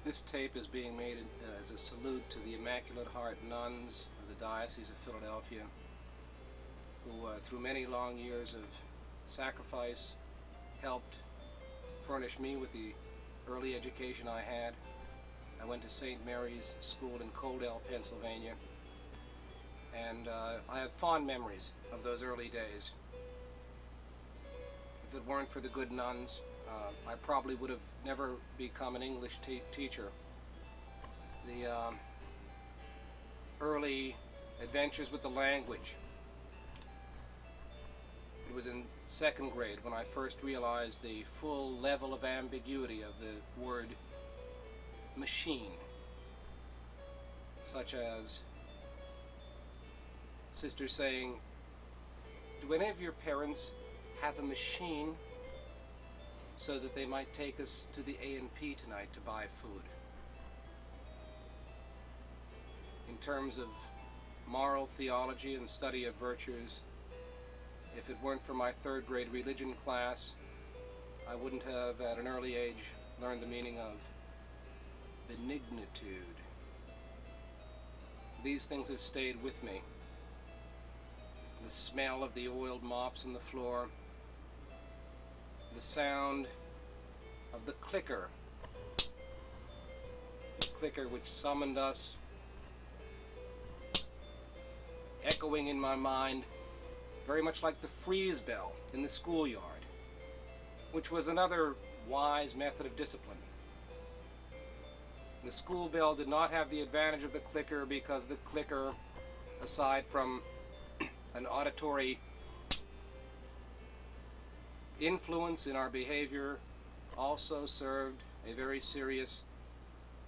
This tape is being made as a salute to the Immaculate Heart nuns of the Diocese of Philadelphia, who through many long years of sacrifice helped furnish me with the early education I had. I went to St. Mary's School in Coaldale, Pennsylvania, and I have fond memories of those early days. If it weren't for the good nuns, I probably would have never become an English teacher. The early adventures with the language. It was in second grade when I first realized the full level of ambiguity of the word machine, such as sisters saying, "Do any of your parents have a machine so that they might take us to the A&P tonight to buy food?" In terms of moral theology and study of virtues, if it weren't for my third grade religion class, I wouldn't have at an early age learned the meaning of benignitude. These things have stayed with me. The smell of the oiled mops on the floor, the sound of the clicker which summoned us, echoing in my mind very much like the freeze bell in the schoolyard, which was another wise method of discipline. The school bell did not have the advantage of the clicker because the clicker, aside from an auditory influence in our behavior, also served a very serious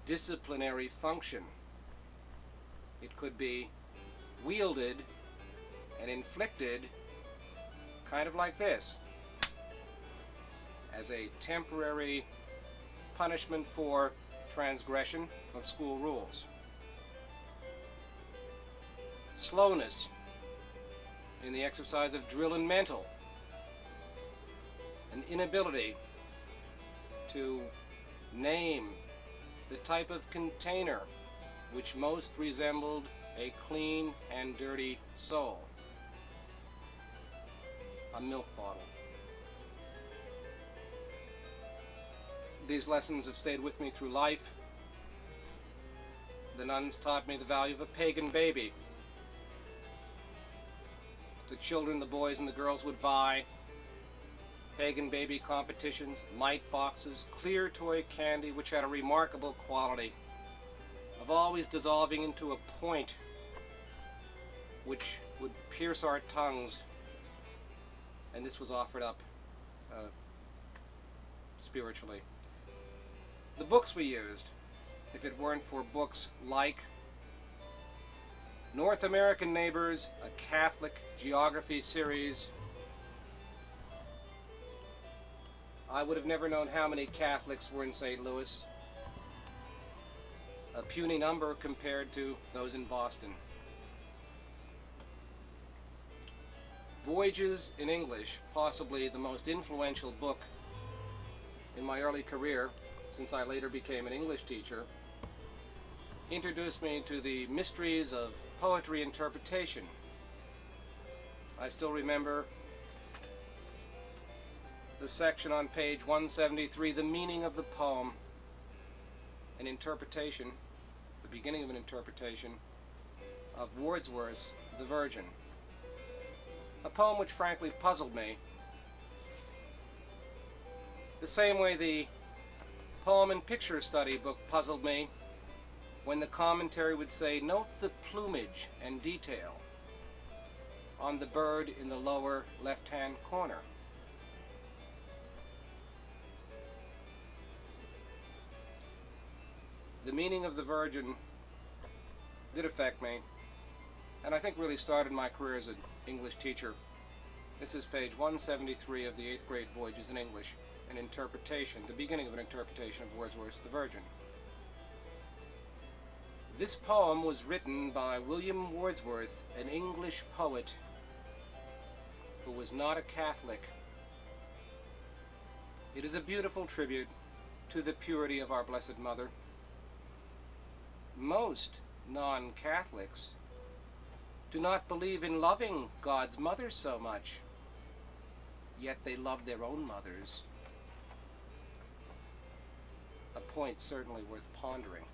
disciplinary function. It could be wielded and inflicted kind of like this, as a temporary punishment for transgression of school rules. Slowness in the exercise of drill and mental, an inability to name the type of container which most resembled a clean and dirty soul. A milk bottle. These lessons have stayed with me through life. The nuns taught me the value of a pagan baby. The children, the boys and the girls would vie. Pagan baby competitions, mite boxes, clear toy candy which had a remarkable quality of always dissolving into a point which would pierce our tongues, and this was offered up spiritually. The books we used, if it weren't for books like North American Neighbors, a Catholic geography series, I would have never known how many Catholics were in St. Louis. A puny number compared to those in Boston. Voyages in English, possibly the most influential book in my early career, since I later became an English teacher, introduced me to the mysteries of poetry interpretation. I still remember the section on page 173, the meaning of the poem, an interpretation, the beginning of an interpretation of Wordsworth's The Virgin. A poem which frankly puzzled me, the same way the poem and picture study book puzzled me when the commentary would say, "Note the plumage and detail on the bird in the lower left-hand corner." The meaning of the Virgin did affect me, and I think really started my career as an English teacher. This is page 173 of the 8th grade Voyages in English, an interpretation, the beginning of an interpretation of Wordsworth's The Virgin. This poem was written by William Wordsworth, an English poet who was not a Catholic. It is a beautiful tribute to the purity of our Blessed Mother, most non-Catholics do not believe in loving God's mother so much, yet they love their own mothers. A point certainly worth pondering.